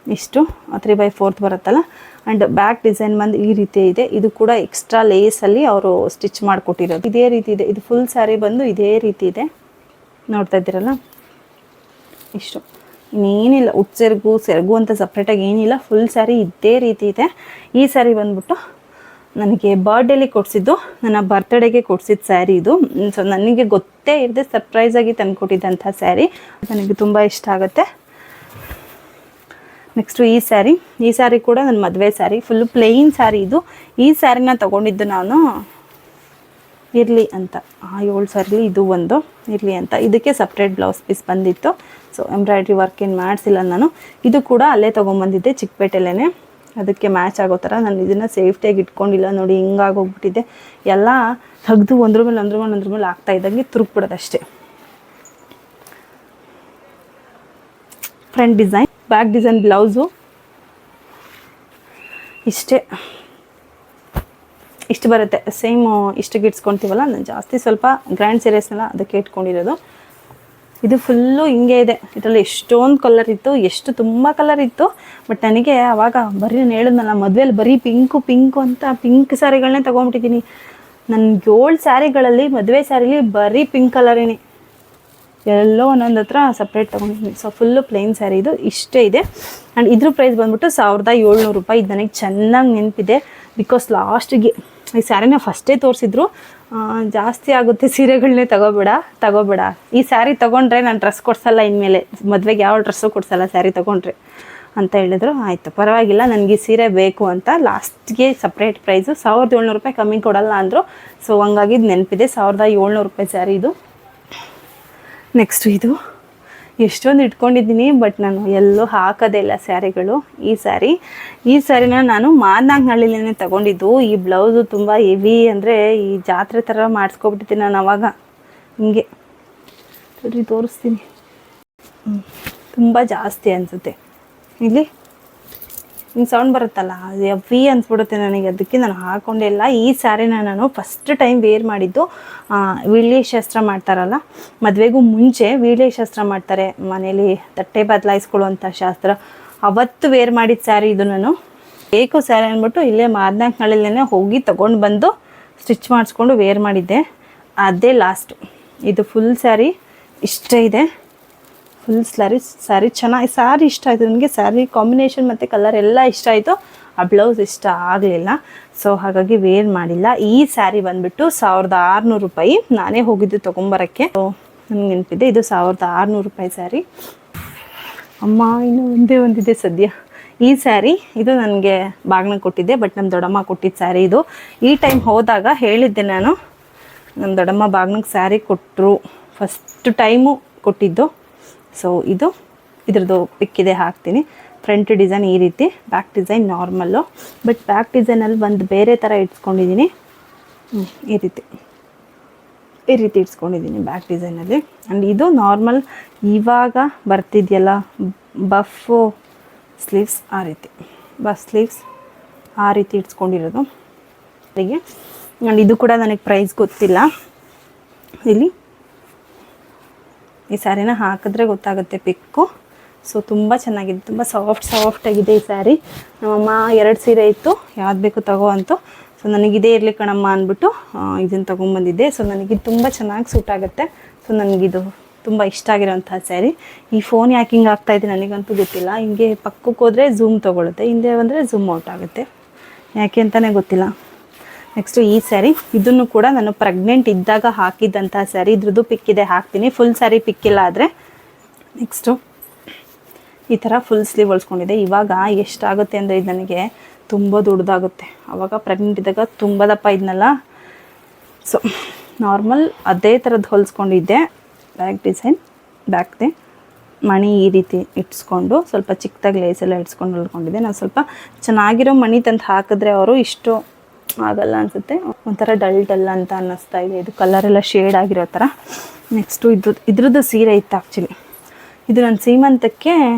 ಇಷ್ಟು 3/4 ಬರುತ್ತಲ್ಲ. ಆ್ಯಂಡ್ ಬ್ಯಾಕ್ ಡಿಸೈನ್ ಬಂದು ಈ ರೀತಿ ಇದೆ. ಇದು ಕೂಡ ಎಕ್ಸ್ಟ್ರಾ ಲೇಸಲ್ಲಿ ಅವರು ಸ್ಟಿಚ್ ಮಾಡಿಕೊಟ್ಟಿರೋದು. ಇದೇ ರೀತಿ ಇದೆ. ಇದು ಫುಲ್ ಸ್ಯಾರಿ ಬಂದು ಇದೇ ರೀತಿ ಇದೆ, ನೋಡ್ತಾ ಇದ್ದೀರಲ್ಲ. ಇಷ್ಟು ಇನ್ನೇನಿಲ್ಲ, ಸೆರಗು ಅಂತ ಸಪ್ರೇಟಾಗಿ ಏನಿಲ್ಲ, ಫುಲ್ ಸ್ಯಾರಿ ಇದೇ ರೀತಿ ಇದೆ. ಈ ಸ್ಯಾರಿ ಬಂದ್ಬಿಟ್ಟು ನನಗೆ ಬರ್ಡೇಲಿ ಕೊಡಿಸಿದ್ದು, ನನ್ನ ಬರ್ತ್ಡೇಗೆ ಕೊಡಿಸಿದ ಸ್ಯಾರಿ ಇದು. ಸೊ ನನಗೆ ಗೊತ್ತೇ ಇರದೆ ಸರ್ಪ್ರೈಸಾಗಿ ತಂದುಕೊಟ್ಟಿದ್ದಂಥ ಸ್ಯಾರಿ, ನನಗೆ ತುಂಬ ಇಷ್ಟ ಆಗುತ್ತೆ. ನೆಕ್ಸ್ಟು ಈ ಸ್ಯಾರಿ ಕೂಡ ನನ್ನ ಮದುವೆ ಸ್ಯಾರಿ, ಫುಲ್ಲು ಪ್ಲೇನ್ ಸ್ಯಾರಿ ಇದು. ಈ ಸ್ಯಾರಿನ ತೊಗೊಂಡಿದ್ದು ನಾನು ಇರಲಿ ಅಂತ, 7 ಸ್ಯಾರಿಲಿ ಇದು ಒಂದು ಇರಲಿ ಅಂತ. ಇದಕ್ಕೆ ಸಪ್ರೇಟ್ ಬ್ಲೌಸ್ ಪೀಸ್ ಬಂದಿತ್ತು. ಸೊ ಎಂಬ್ರಾಯ್ಡ್ರಿ ವರ್ಕ್ ಏನು ಮಾಡಿಸಿಲ್ಲ ನಾನು. ಇದು ಕೂಡ ಅಲ್ಲೇ ತೊಗೊಂಬಂದಿದ್ದೆ, ಚಿಕ್ಕಪೇಟೆಲ್ಲೇ. ಅದಕ್ಕೆ ಮ್ಯಾಚ್ ಆಗೋ ಥರ ನಾನು ಇದನ್ನು ಸೇಫ್ಟಿಯಾಗಿ ಇಟ್ಕೊಂಡಿಲ್ಲ. ನೋಡಿ ಹಿಂಗಾಗೋಗ್ಬಿಟ್ಟಿದೆ, ಎಲ್ಲ ತೆಗೆದು ಒಂದ್ರ ಮೇಲೆ ಆಗ್ತಾ ಇದ್ದಂಗೆ ತುರುಕ್ಬಿಡೋದಷ್ಟೇ. Front design, back design blouse ಇಷ್ಟು ಬರುತ್ತೆ. ಸೇಮ್ ಇಷ್ಟಿಗೆ ಇಟ್ಸ್ಕೊತೀವಲ್ಲ, ನಾನು ಜಾಸ್ತಿ ಸ್ವಲ್ಪ ಗ್ರ್ಯಾಂಡ್ ಸೀರೀಸ್ನೆಲ್ಲ ಅದಕ್ಕೆ ಇಟ್ಕೊಂಡಿರೋದು. ಇದು ಫುಲ್ಲು ಹಿಂಗೆ ಇದೆ. ಇದರಲ್ಲಿ ಎಷ್ಟೊಂದು ಕಲರ್ ಇತ್ತು, ತುಂಬ ಕಲರ್ ಇತ್ತು. ಬಟ್ ನನಗೆ ಆವಾಗ ನಾನು ಹೇಳಿದ್ನಲ್ಲ ಮದುವೆಯಲ್ಲಿ ಬರೀ ಪಿಂಕು ಅಂತ ಪಿಂಕ್ ಸ್ಯಾರಿಗಳನ್ನೇ ತೊಗೊಂಬಿಟ್ಟಿದ್ದೀನಿ. ನನ್ನ 7 ಸ್ಯಾರಿಗಳಲ್ಲಿ ಮದುವೆ ಸ್ಯಾರಿಲಿ ಬರೀ ಪಿಂಕ್ ಕಲರೇನೆ, ಎಲ್ಲೋ ಒಂದೊಂದು ಹತ್ರ ಸಪ್ರೇಟ್ ತೊಗೊಂಡಿದ್ದೀನಿ. ಸೊ ಫುಲ್ಲು ಪ್ಲೇನ್ ಸ್ಯಾರಿ ಇದು, ಇಷ್ಟೇ ಇದೆ. ಆ್ಯಂಡ್ ಇದ್ರ ಪ್ರೈಸ್ ಬಂದ್ಬಿಟ್ಟು 1700 ರೂಪಾಯಿ. ಇದು ನನಗೆ ಚೆನ್ನಾಗಿ ನೆನಪಿದೆ, ಬಿಕಾಸ್ ಲಾಸ್ಟಿಗೆ ಈ ಸ್ಯಾರಿನ ಫಸ್ಟೇ ತೋರಿಸಿದ್ರು, ಜಾಸ್ತಿ ಆಗುತ್ತೆ ಸೀರೆಗಳನ್ನೇ ತಗೋಬೇಡ, ಈ ಸ್ಯಾರಿ ತೊಗೊಂಡ್ರೆ ನಾನು ಡ್ರೆಸ್ ಕೊಡ್ಸಲ್ಲ, ಇನ್ಮೇಲೆ ಮದುವೆಗೆ ಯಾವ ಡ್ರೆಸ್ಸು ಕೊಡ್ಸಲ್ಲ ಸ್ಯಾರಿ ತೊಗೊಂಡ್ರೆ ಅಂತ ಹೇಳಿದ್ರು. ಆಯಿತು ಪರವಾಗಿಲ್ಲ, ನನಗೆ ಈ ಸೀರೆ ಬೇಕು ಅಂತ ಲಾಸ್ಟ್ಗೆ ಸಪ್ರೇಟ್ ಪ್ರೈಸು 1700 ರೂಪಾಯಿ, ಕಮ್ಮಿ ಕೊಡಲ್ಲ ಅಂದರು. ಸೊ ಹಂಗಾಗಿ ಇದು ನೆನಪಿದೆ, 1700 ರೂಪಾಯಿ ಸ್ಯಾರಿ ಇದು. ನೆಕ್ಸ್ಟು ಇದು ಎಷ್ಟೊಂದು ಇಟ್ಕೊಂಡಿದ್ದೀನಿ, ಬಟ್ ನಾನು ಎಲ್ಲೂ ಹಾಕೋದೇ ಇಲ್ಲ ಸ್ಯಾರಿಗಳು. ಈ ಸ್ಯಾರಿನ ನಾನು ಮಾದನಾಂಗನಹಳ್ಳಿಲೇ ತೊಗೊಂಡಿದ್ದು. ಈ ಬ್ಲೌಸು ತುಂಬ ಹೆವಿ, ಅಂದರೆ ಈ ಜಾತ್ರೆ ಥರ ಮಾಡಿಸ್ಕೊಬಿಟ್ಟಿದ್ದೀನಿ ನಾನು ಅವಾಗ. ಹಿಂಗೆ ತೋರಿಸ್ತೀನಿ, ತುಂಬ ಜಾಸ್ತಿ ಅನಿಸುತ್ತೆ. ಇಲ್ಲಿ ಹಿಂಗೆ ಸೌಂಡ್ ಬರುತ್ತಲ್ಲ, ಅದು ಹೆವಿ ಅನ್ಸ್ಬಿಡುತ್ತೆ ನನಗೆ, ಅದಕ್ಕೆ ನಾನು ಹಾಕ್ಕೊಂಡೇ ಇಲ್ಲ. ಈ ಸ್ಯಾರಿನ ನಾನು ಫಸ್ಟ್ ಟೈಮ್ ವೇರ್ ಮಾಡಿದ್ದು, ವೀಳ್ಯ ಶಾಸ್ತ್ರ ಮಾಡ್ತಾರಲ್ಲ, ಮದುವೆಗೂ ಮುಂಚೆ ವೀಳ್ಯ ಶಾಸ್ತ್ರ ಮಾಡ್ತಾರೆ ಮನೇಲಿ, ತಟ್ಟೆ ಬದಲಾಯಿಸ್ಕೊಳ್ಳುವಂಥ ಶಾಸ್ತ್ರ, ಅವತ್ತು ವೇರ್ ಮಾಡಿದ ಸ್ಯಾರಿ ಇದು. ನಾನು ಬೇಕು ಸ್ಯಾರಿ ಅಂದ್ಬಿಟ್ಟು ಇಲ್ಲೇ ಮಾದನಾಂಗನಹಳ್ಳಿಲೇ ಹೋಗಿ ತೊಗೊಂಡು ಬಂದು ಸ್ಟಿಚ್ ಮಾಡಿಸ್ಕೊಂಡು ವೇರ್ ಮಾಡಿದ್ದೆ, ಅದೇ ಲಾಸ್ಟು. ಇದು ಫುಲ್ ಸ್ಯಾರಿ ಇಷ್ಟೇ ಇದೆ. ಫುಲ್ ಸ್ಯಾರಿ ಚೆನ್ನಾಗಿ ಸ್ಯಾರಿ ಇಷ್ಟ ಆಯಿತು ನನಗೆ. ಸ್ಯಾರಿ ಕಾಂಬಿನೇಷನ್ ಮತ್ತು ಕಲರ್ ಎಲ್ಲ ಇಷ್ಟ ಆಯಿತು. ಆ ಬ್ಲೌಸ್ ಇಷ್ಟ ಆಗಲಿಲ್ಲ, ಸೊ ಹಾಗಾಗಿ ವೇರ್ ಮಾಡಿಲ್ಲ. ಈ ಸ್ಯಾರಿ ಬಂದುಬಿಟ್ಟು 1600 ರೂಪಾಯಿ. ನಾನೇ ಹೋಗಿದ್ದು ತೊಗೊಂಬರೋಕ್ಕೆ. ನನಗೆ ನೆನಪಿದೆ, ಇದು 1600 ರೂಪಾಯಿ ಸ್ಯಾರಿ. ಅಮ್ಮ ಇನ್ನೂ ಒಂದಿದೆ ಸದ್ಯ. ಈ ಸ್ಯಾರಿ ಇದು ನನಗೆ ಬಾಗ್ನ ಕೊಟ್ಟಿದ್ದೆ, ಬಟ್ ನಮ್ಮ ದೊಡ್ಡಮ್ಮ ಕೊಟ್ಟಿದ್ದ ಸ್ಯಾರಿ ಇದು. ಈ ಟೈಮ್ ಹೋದಾಗ ಹೇಳಿದ್ದೆ ನಾನು, ನಮ್ಮ ದೊಡ್ಡಮ್ಮ ಬಾಗ್ನಕ್ಕೆ ಸ್ಯಾರಿ ಕೊಟ್ಟರು, ಫಸ್ಟ್ ಟೈಮು ಕೊಟ್ಟಿದ್ದು. ಸೊ ಇದ್ರದ್ದು ಪಿಕ್ಕಿದೆ, ಹಾಕ್ತೀನಿ. ಫ್ರಂಟ್ ಡಿಸೈನ್ ಈ ರೀತಿ, back design normal. But back ಡಿಸೈನಲ್ಲಿ ಒಂದು ಬೇರೆ ಥರ ಇಟ್ಸ್ಕೊಂಡಿದ್ದೀನಿ. ಈ ರೀತಿ ಇಟ್ಸ್ಕೊಂಡಿದ್ದೀನಿ ಬ್ಯಾಕ್ ಡಿಸೈನಲ್ಲಿ. ಆ್ಯಂಡ್ ಇದು ನಾರ್ಮಲ್ ಇವಾಗ ಬರ್ತಿದೆಯಲ್ಲ ಬಫ್ ಸ್ಲೀವ್ಸ್, ಆ ರೀತಿ ಬಫ್ ಸ್ಲೀವ್ಸ್ ಆ ರೀತಿ ಇಟ್ಸ್ಕೊಂಡಿರೋದು ಅವರಿಗೆ. ಆ್ಯಂಡ್ ಇದು ಕೂಡ ನನಗೆ ಪ್ರೈಸ್ ಗೊತ್ತಿಲ್ಲ. ಇಲ್ಲಿ ಈ ಸ್ಯಾರಿನ ಹಾಕಿದ್ರೆ ಗೊತ್ತಾಗುತ್ತೆ ಪಿಕ್ಕು. ಸೊ ತುಂಬ ಚೆನ್ನಾಗಿದೆ, ತುಂಬ ಸಾಫ್ಟಾಗಿದೆ ಈ ಸ್ಯಾರಿ. ನಮ್ಮಮ್ಮ 2 ಸೀರೆ ಇತ್ತು, ಯಾವ್ದು ಬೇಕು ತಗೋ ಅಂತು. ಸೊ ನನಗಿದೇ ಇರಲಿ ಕಣಮ್ಮ ಅಂದ್ಬಿಟ್ಟು ಇದನ್ನು ತೊಗೊಂಬಂದಿದ್ದೆ. ಸೊ ನನಗಿದು ತುಂಬ ಚೆನ್ನಾಗಿ ಸೂಟ್ ಆಗುತ್ತೆ. ಸೊ ನನಗಿದು ತುಂಬ ಇಷ್ಟ ಆಗಿರೋಂಥ ಸ್ಯಾರಿ. ಈ ಫೋನ್ ಯಾಕೆ ಹಿಂಗೆ ಆಗ್ತಾಯಿದೆ ನನಗಂತೂ ಗೊತ್ತಿಲ್ಲ. ಹಿಂಗೆ ಪಕ್ಕಕ್ಕೆ ಹೋದರೆ ಝೂಮ್ ತೊಗೊಳುತ್ತೆ, ಹಿಂದೆ ಬಂದರೆ ಝೂಮ್ ಔಟ್ ಆಗುತ್ತೆ, ಯಾಕೆ ಅಂತಲೇ ಗೊತ್ತಿಲ್ಲ. ನೆಕ್ಸ್ಟು ಈ ಸ್ಯಾರಿ, ಇದನ್ನು ಕೂಡ ನಾನು ಪ್ರೆಗ್ನೆಂಟ್ ಇದ್ದಾಗ ಹಾಕಿದ್ದಂಥ ಸ್ಯಾರಿ. ಇದ್ರದ್ದು ಪಿಕ್ಕಿದೆ, ಹಾಕ್ತೀನಿ. ಫುಲ್ ಸ್ಯಾರಿ ಪಿಕ್ಕಿಲ್ಲ ಆದರೆ. ನೆಕ್ಸ್ಟು ಈ ಥರ ಫುಲ್ ಸ್ಲೀವ್ ಹೊಲ್ಸ್ಕೊಂಡಿದೆ. ಇವಾಗ ಎಷ್ಟಾಗುತ್ತೆ ಅಂದರೆ ಇದು ನನಗೆ ತುಂಬ ದೊಡ್ಡದಾಗುತ್ತೆ. ಆವಾಗ ಪ್ರೆಗ್ನೆಂಟ್ ಇದ್ದಾಗ ತುಂಬ ದಪ್ಪ ಇದ್ನಲ್ಲ. ಸೊ ನಾರ್ಮಲ್ ಅದೇ ಥರದ್ದು ಹೊಲ್ಸ್ಕೊಂಡಿದ್ದೆ. ಬ್ಯಾಕ್ ಡಿಸೈನ್, ಬ್ಯಾಕ್ದೆ ಮಣಿ ಈ ರೀತಿ ಇಟ್ಸ್ಕೊಂಡು ಸ್ವಲ್ಪ ಚಿಕ್ಕದಾಗಿ ಲೇಸೆಲ್ಲ ಇಟ್ಸ್ಕೊಂಡು ಹೊಲ್ಕೊಂಡಿದ್ದೆ. ನಾನು ಸ್ವಲ್ಪ ಚೆನ್ನಾಗಿರೋ ಮಣಿ ತಂದು ಹಾಕಿದ್ರೆ ಅವರು ಇಷ್ಟು ಆಗಲ್ಲ ಅನಿಸುತ್ತೆ, ಒಂಥರ ಡಲ್ ಅಂತ ಅನ್ನಿಸ್ತಾ ಇದೆ. ಇದು ಕಲರೆಲ್ಲ ಶೇಡ್ ಆಗಿರೋ ಥರ. ನೆಕ್ಸ್ಟು ಇದ್ರದ್ದು ಸೀರೆ ಇತ್ತು ಆ್ಯಕ್ಚುಲಿ. ಇದು ನನ್ನ ಸೀಮಂತಕ್ಕೆ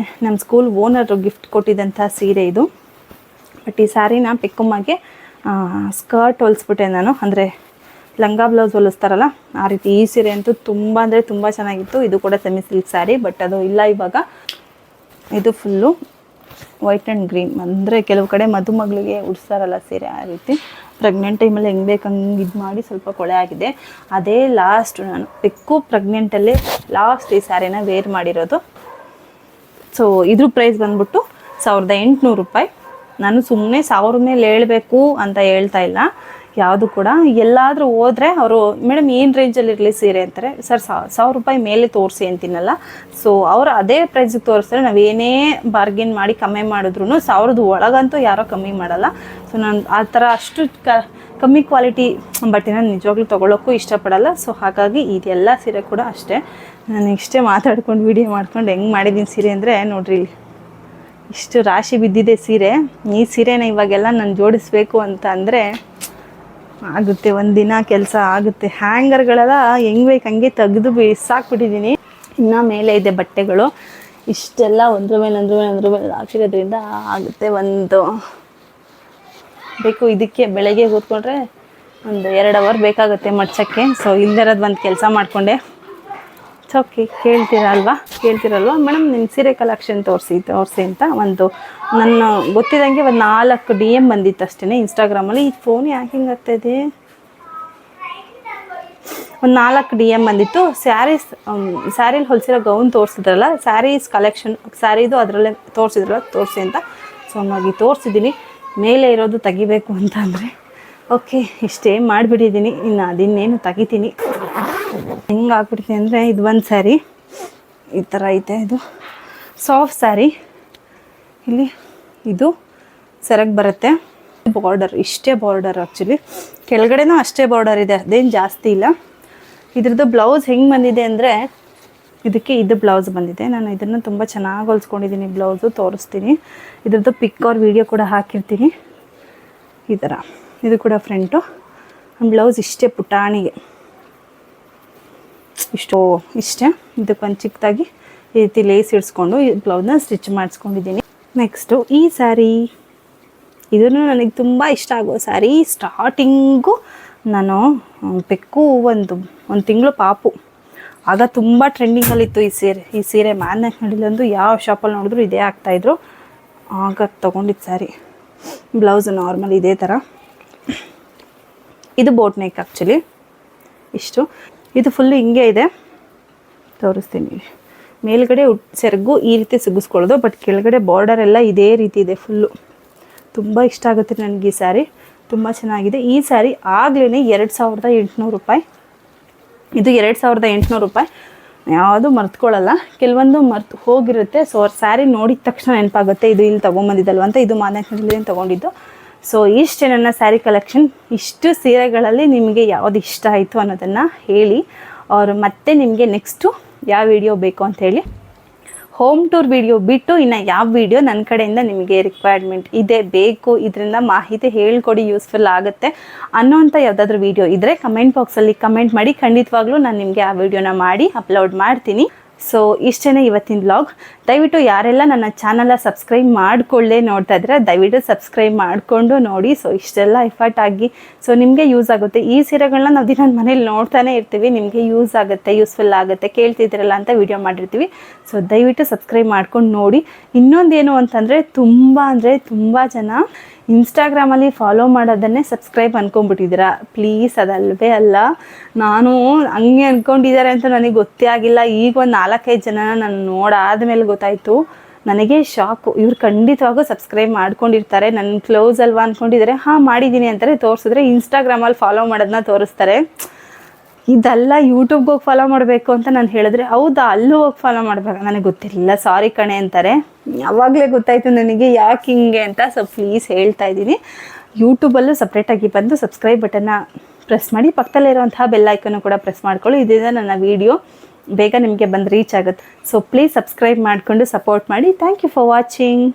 ನಮ್ಮ ಸ್ಕೂಲ್ ಓನರು ಗಿಫ್ಟ್ ಕೊಟ್ಟಿದ್ದಂಥ ಸೀರೆ ಇದು. ಬಟ್ ಈ ಸ್ಯಾರಿನ ಪಿಕ್ಕಮ್ಮಗೆ ಸ್ಕರ್ಟ್ ಹೊಲಿಸ್ಬಿಟ್ಟೆ ನಾನು, ಅಂದರೆ ಲಂಗ ಬ್ಲೌಸ್ ಹೊಲಿಸ್ತಾರಲ್ಲ ಆ ರೀತಿ. ಈ ಸೀರೆ ಅಂತೂ ತುಂಬ ಅಂದರೆ ತುಂಬ ಚೆನ್ನಾಗಿತ್ತು. ಇದು ಕೂಡ ಸೆಮಿ ಸಿಲ್ಕ್ ಸ್ಯಾರಿ, ಬಟ್ ಅದು ಇಲ್ಲ ಇವಾಗ. ಇದು ಫುಲ್ಲು ವೈಟ್ ಆ್ಯಂಡ್ ಗ್ರೀನ್, ಅಂದರೆ ಕೆಲವು ಕಡೆ ಮದುಮಗಳಿಗೆ ಉಡ್ಸ್ತಾರಲ್ಲ ಸೀರೆ, ಆ ರೀತಿ. ಪ್ರೆಗ್ನೆಂಟ್ ಟೈಮಲ್ಲಿ ಹೆಂಗೆ ಬೇಕು ಹಂಗೆ ಇದು ಮಾಡಿ ಸ್ವಲ್ಪ ಕೊಳೆ ಆಗಿದೆ. ಅದೇ ಲಾಸ್ಟ್ ನಾನು ಪಿಕ್ಕು ಪ್ರೆಗ್ನೆಂಟಲ್ಲೇ ಲಾಸ್ಟ್ ಈ ಸ್ಯಾರಿನ ವೇರ್ ಮಾಡಿರೋದು. ಸೊ ಇದ್ರ ಪ್ರೈಸ್ ಬಂದ್ಬಿಟ್ಟು 1800 ರೂಪಾಯಿ. ನಾನು ಸುಮ್ಮನೆ 1000 ಮೇಲೆ ಹೇಳಬೇಕು ಅಂತ ಹೇಳ್ತಾ ಇಲ್ಲ. ಯಾವುದು ಕೂಡ ಎಲ್ಲಾದರೂ ಹೋದರೆ ಅವರು ಮೇಡಮ್ ಏನು ರೇಂಜಲ್ಲಿ ಇರಲಿ ಸೀರೆ ಅಂತಾರೆ. ಸರ್ 1000 ರೂಪಾಯಿ ಮೇಲೆ ತೋರಿಸಿ ಅಂತೀನಲ್ಲ. ಸೊ ಅವರು ಅದೇ ಪ್ರೈಸಿಗೆ ತೋರಿಸ್ತಾರೆ. ನಾವೇನೇ ಬಾರ್ಗೇನ್ ಮಾಡಿ ಕಮ್ಮಿ ಮಾಡಿದ್ರು 1000 ಒಳಗಂತೂ ಯಾರೋ ಕಮ್ಮಿ ಮಾಡಲ್ಲ. ಸೊ ನಾನು ಆ ಥರ ಅಷ್ಟು ಕಮ್ಮಿ ಕ್ವಾಲಿಟಿ ಬಟ್ಟೆನ ನಿಜವಾಗ್ಲೂ ತೊಗೊಳೋಕ್ಕೂ ಇಷ್ಟಪಡಲ್ಲ. ಸೊ ಹಾಗಾಗಿ ಇದೆಲ್ಲ ಸೀರೆ ಕೂಡ ಅಷ್ಟೇ. ನಾನು ಇಷ್ಟೇ ಮಾತಾಡ್ಕೊಂಡು ವೀಡಿಯೋ ಮಾಡ್ಕೊಂಡು ಹೆಂಗೆ ಮಾಡಿದ್ದೀನಿ ಸೀರೆ ಅಂದರೆ ನೋಡ್ರಿ, ಇಲ್ಲಿ ಇಷ್ಟು ರಾಶಿ ಬಿದ್ದಿದೆ ಸೀರೆ. ಈ ಸೀರೆನ ಇವಾಗೆಲ್ಲ ನಾನು ಜೋಡಿಸ್ಬೇಕು ಅಂತ ಅಂದರೆ ಆಗುತ್ತೆ, ಒಂದಿನ ಕೆಲಸ ಆಗುತ್ತೆ. ಹ್ಯಾಂಗರ್ಗಳೆಲ್ಲ ಹೆಂಗೆ ಬೇಕು ಹಂಗೆ ತೆಗೆದು ಬಿಸಾಕ್ಬಿಟ್ಟಿದ್ದೀನಿ. ಇನ್ನು ಮೇಲೆ ಇದೆ ಬಟ್ಟೆಗಳು. ಇಷ್ಟೆಲ್ಲ ಒಂದ್ರ ಮೇಲೆ ಹಾಕಿರೋದ್ರಿಂದ ಆಗುತ್ತೆ. ಒಂದು ಬೇಕು ಇದಕ್ಕೆ ಬೆಳಗ್ಗೆ ಕೂತ್ಕೊಂಡ್ರೆ ಒಂದು 2 ಅವರ್ ಬೇಕಾಗುತ್ತೆ ಮಡ್ಚೋಕ್ಕೆ. ಸೊ ಇಲ್ದಿರೋದು ಒಂದು ಕೆಲಸ ಮಾಡಿಕೊಂಡೆ. ಓಕೆ, ಕೇಳ್ತಿರಲ್ವಾ ಮೇಡಮ್ ನಿಮ್ಮ ಸೀರೆ ಕಲೆಕ್ಷನ್ ತೋರಿಸಿ ಅಂತ ಒಂದು ನನ್ನ ಗೊತ್ತಿದ್ದಂಗೆ ಒಂದು 4 DM ಬಂದಿತ್ತು ಅಷ್ಟೇ ಇನ್ಸ್ಟಾಗ್ರಾಮಲ್ಲಿ. ಈ ಫೋನ್ ಯಾಕೆ ಹಿಂಗೆ ಆಗ್ತಾಯಿದೆ? ಒಂದು 4 DM ಬಂದಿತ್ತು. ಸ್ಯಾರಿಲಿ ಹೊಲಿಸಿರೋ ಗೌನ್ ತೋರಿಸಿದ್ರಲ್ಲ, ಸ್ಯಾರೀಸ್ ಕಲೆಕ್ಷನ್ ಸ್ಯಾರಿದು ಅದರಲ್ಲೇ ತೋರಿಸಿ ಅಂತ. ಸೊ ಹಂಗಾಗಿ ತೋರಿಸಿದ್ದೀನಿ. ಮೇಲೆ ಇರೋದು ತೆಗಿಬೇಕು ಅಂತ ಅಂದರೆ ಓಕೆ ಇಷ್ಟೇ ಮಾಡಿಬಿಟ್ಟಿದ್ದೀನಿ. ಇನ್ನು ಅದನ್ನೇನು ತೆಗಿತೀನಿ. ಹೆಂಗೆ ಆಗ್ಬಿಡ್ತೀನಿ ಅಂದರೆ ಇದು ಒಂದು ಸ್ಯಾರಿ ಈ ಥರ ಐತೆ. ಇದು ಸಾಫ್ಟ್ ಸ್ಯಾರಿ. ಇಲ್ಲಿ ಇದು ಸೆರಗ್ ಬರುತ್ತೆ. ಬಾರ್ಡರ್ ಇಷ್ಟೇ ಬಾರ್ಡರ್, ಆ್ಯಕ್ಚುಲಿ ಕೆಳಗಡೆನೂ ಅಷ್ಟೇ ಬಾರ್ಡರ್ ಇದೆ, ಅದೇನು ಜಾಸ್ತಿ ಇಲ್ಲ. ಇದ್ರದ್ದು ಬ್ಲೌಸ್ ಹೆಂಗೆ ಬಂದಿದೆ ಅಂದರೆ ಇದಕ್ಕೆ ಇದು ಬ್ಲೌಸ್ ಬಂದಿದೆ. ನಾನು ಇದನ್ನು ತುಂಬ ಚೆನ್ನಾಗಿ ಹೊಲ್ಸ್ಕೊಂಡಿದ್ದೀನಿ. ಬ್ಲೌಸು ತೋರಿಸ್ತೀನಿ. ಇದ್ರದ್ದು ಪಿಕ್ ಆರ್ ವಿಡಿಯೋ ಕೂಡ ಹಾಕಿರ್ತೀನಿ. ಈ ಥರ ಇದು ಕೂಡ ಫ್ರಂಟು. ಬ್ಲೌಸ್ ಇಷ್ಟೇ ಪುಟಾಣಿಗೆ ಇಷ್ಟೇ. ಇದಕ್ಕೊಂದು ಚಿಕ್ಕದಾಗಿ ಈ ರೀತಿ ಲೇಸ್ ಇಡ್ಸ್ಕೊಂಡು ಈ ಬ್ಲೌಸ್ನ ಸ್ಟಿಚ್ ಮಾಡಿಸ್ಕೊಂಡಿದ್ದೀನಿ. ನೆಕ್ಸ್ಟು ಈ ಸ್ಯಾರಿ, ಇದನ್ನು ನನಗೆ ತುಂಬ ಇಷ್ಟ ಆಗೋ ಸ್ಯಾರಿ. ಸ್ಟಾರ್ಟಿಂಗು ನಾನು ಬೆಕ್ಕು ಒಂದು ತಿಂಗಳು ಪಾಪು ಆಗ ತುಂಬ ಟ್ರೆಂಡಿಂಗಲ್ಲಿತ್ತು ಈ ಸೀರೆ ಮ್ಯಾನ್ನೆಕ್ನಳ್ಳಿಲಂದು ಯಾವ ಶಾಪಲ್ಲಿ ನೋಡಿದ್ರು ಇದೇ ಆಗ್ತಾಯಿದ್ರು. ಆಗ ತೊಗೊಂಡಿದ್ದು ಸ್ಯಾರಿ. ಬ್ಲೌಸು ನಾರ್ಮಲ್ ಇದೇ ಥರ. ಇದು ಬೋಟ್ ನೆಕ್ ಆ್ಯಕ್ಚುಲಿ. ಇಷ್ಟು ಇದು ಫುಲ್ಲು ಹಿಂಗೆ ಇದೆ, ತೋರಿಸ್ತೀನಿ. ಮೇಲ್ಗಡೆ ಸೆರಗು ಈ ರೀತಿ ಸಿಗಿಸ್ಕೊಳ್ಳೋದು, ಬಟ್ ಕೆಳಗಡೆ ಬಾರ್ಡರ್ ಎಲ್ಲ ಇದೇ ರೀತಿ ಇದೆ ಫುಲ್ಲು. ತುಂಬ ಇಷ್ಟ ಆಗುತ್ತೆ ನನಗೆ ಈ ಸ್ಯಾರಿ, ತುಂಬ ಚೆನ್ನಾಗಿದೆ. ಈ ಸ್ಯಾರಿ ಆಗಲೇ 2800 ರೂಪಾಯಿ. ಇದು 2800 ರೂಪಾಯಿ. ಯಾವುದು ಮರ್ತ್ಕೊಳ್ಳಲ್ಲ, ಕೆಲವೊಂದು ಮರ್ತು ಹೋಗಿರುತ್ತೆ. ಸೊ ಅವ್ರ ಸ್ಯಾರಿ ನೋಡಿದ ತಕ್ಷಣ ನೆನಪಾಗುತ್ತೆ ಇದು ಇಲ್ಲಿ ತೊಗೊಂಬಂದಿದ್ದಲ್ವ ಅಂತ. ಇದು ಮಾದನಹಳ್ಳಿಯಲ್ಲಿ ತೊಗೊಂಡಿದ್ದು. ಸೊ ಇಷ್ಟೇ ನನ್ನ ಸ್ಯಾರಿ ಕಲೆಕ್ಷನ್. ಇಷ್ಟು ಸೀರೆಗಳಲ್ಲಿ ನಿಮಗೆ ಯಾವುದು ಇಷ್ಟ ಆಯಿತು ಅನ್ನೋದನ್ನು ಹೇಳಿ. ಅವರು ಮತ್ತೆ ನಿಮಗೆ ನೆಕ್ಸ್ಟು ಯಾವ ವಿಡಿಯೋ ಬೇಕು ಅಂತ ಹೇಳಿ. ಹೋಮ್ ಟೂರ್ ವಿಡಿಯೋ ಬಿಟ್ಟು ಇನ್ನು ಯಾವ ವಿಡಿಯೋ ನನ್ನ ಕಡೆಯಿಂದ ನಿಮಗೆ ರಿಕ್ವೈರ್ಮೆಂಟ್ ಇದೆ, ಬೇಕು, ಇದರಿಂದ ಮಾಹಿತಿ ಹೇಳ್ಕೊಡಿ, ಯೂಸ್ಫುಲ್ ಆಗುತ್ತೆ ಅನ್ನೋಂಥ ಯಾವುದಾದ್ರೂ ವಿಡಿಯೋ ಇದ್ದರೆ ಕಮೆಂಟ್ ಬಾಕ್ಸಲ್ಲಿ ಕಮೆಂಟ್ ಮಾಡಿ. ಖಂಡಿತವಾಗ್ಲೂ ನಾನು ನಿಮಗೆ ಆ ವಿಡಿಯೋನ ಮಾಡಿ ಅಪ್ಲೋಡ್ ಮಾಡ್ತೀನಿ. ಸೊ ಇಷ್ಟೇ ಇವತ್ತಿನ ವ್ಲಾಗ್. ದಯವಿಟ್ಟು ಯಾರೆಲ್ಲ ನನ್ನ ಚಾನಲ್ನ ಸಬ್ಸ್ಕ್ರೈಬ್ ಮಾಡಿಕೊಳ್ಳೆ ನೋಡ್ತಾ ಇದ್ರೆ ದಯವಿಟ್ಟು ಸಬ್ಸ್ಕ್ರೈಬ್ ಮಾಡಿಕೊಂಡು ನೋಡಿ. ಸೊ ಇಷ್ಟೆಲ್ಲ ಎಫರ್ಟ್ ಆಗಿ ಸೊ ನಿಮಗೆ ಯೂಸ್ ಆಗುತ್ತೆ. ಈ ಸೀರೆಗಳನ್ನ ನಾವು ದಿನ ಮನೇಲಿ ನೋಡ್ತಾನೆ ಇರ್ತೀವಿ, ನಿಮಗೆ ಯೂಸ್ ಆಗುತ್ತೆ, ಯೂಸ್ಫುಲ್ ಆಗುತ್ತೆ, ಕೇಳ್ತಿದ್ದೀರಲ್ಲ ಅಂತ ವಿಡಿಯೋ ಮಾಡಿರ್ತೀವಿ. ಸೊ ದಯವಿಟ್ಟು ಸಬ್ಸ್ಕ್ರೈಬ್ ಮಾಡ್ಕೊಂಡು ನೋಡಿ. ಇನ್ನೊಂದೇನು ಅಂತಂದರೆ ತುಂಬ ಜನ ಇನ್ಸ್ಟಾಗ್ರಾಮಲ್ಲಿ ಫಾಲೋ ಮಾಡೋದನ್ನೇ ಸಬ್ಸ್ಕ್ರೈಬ್ ಅಂದ್ಕೊಂಡ್ಬಿಟ್ಟಿದ್ದೀರಾ. ಪ್ಲೀಸ್ ಅದಲ್ವೇ ಅಲ್ಲ. ನಾನು ಹಂಗೆ ಅಂದ್ಕೊಂಡಿದ್ದಾರೆ ಅಂತ ನನಗೆ ಗೊತ್ತೇ ಆಗಿಲ್ಲ. ಈಗ ಒಂದು 4-5 ಜನ ನಾನು ನೋಡಾದ್ಮೇಲೆ ಗೊತ್ತಾಯಿತು. ನನಗೆ ಶಾಕು. ಇವ್ರು ಖಂಡಿತವಾಗೂ ಸಬ್ಸ್ಕ್ರೈಬ್ ಮಾಡ್ಕೊಂಡಿರ್ತಾರೆ, ನನ್ನ ಕ್ಲೋಸ್ ಅಲ್ವಾ ಅಂದ್ಕೊಂಡಿದ್ದಾರೆ. ಹಾಂ ಮಾಡಿದ್ದೀನಿ ಅಂತಾರೆ, ತೋರಿಸಿದ್ರೆ ಇನ್ಸ್ಟಾಗ್ರಾಮಲ್ಲಿ ಫಾಲೋ ಮಾಡೋದನ್ನ ತೋರಿಸ್ತಾರೆ. ಇದೆಲ್ಲ ಯೂಟ್ಯೂಬ್ಗೆ ಹೋಗಿ ಫಾಲೋ ಮಾಡಬೇಕು ಅಂತ ನಾನು ಹೇಳಿದ್ರೆ ಹೌದಾ ಅಲ್ಲೂ ಹೋಗಿ ಫಾಲೋ ಮಾಡಬೇಕು, ನನಗೆ ಗೊತ್ತಿರಲಿಲ್ಲ, ಸಾರಿ ಕಣೆ ಅಂತಾರೆ. ಆವಾಗಲೇ ಗೊತ್ತಾಯಿತು ನನಗೆ ಯಾಕೆ ಹಿಂಗೆ ಅಂತ. ಸೊ ಪ್ಲೀಸ್ ಹೇಳ್ತಾ ಇದ್ದೀನಿ, ಯೂಟ್ಯೂಬಲ್ಲೂ ಸಪ್ರೇಟಾಗಿ ಬಂದು ಸಬ್ಸ್ಕ್ರೈಬ್ ಬಟನ್ನ ಪ್ರೆಸ್ ಮಾಡಿ, ಪಕ್ಕದಲ್ಲಿರುವಂತಹ ಬೆಲ್ ಐಕನ್ನು ಕೂಡ ಪ್ರೆಸ್ ಮಾಡ್ಕೊಳ್ಳಿ. ಇದರಿಂದ ನನ್ನ ವೀಡಿಯೋ ಬೇಗ ನಿಮಗೆ ಬಂದು ರೀಚ್ ಆಗುತ್ತೆ. ಸೊ ಪ್ಲೀಸ್ ಸಬ್ಸ್ಕ್ರೈಬ್ ಮಾಡಿಕೊಂಡು ಸಪೋರ್ಟ್ ಮಾಡಿ. Thank you for watching.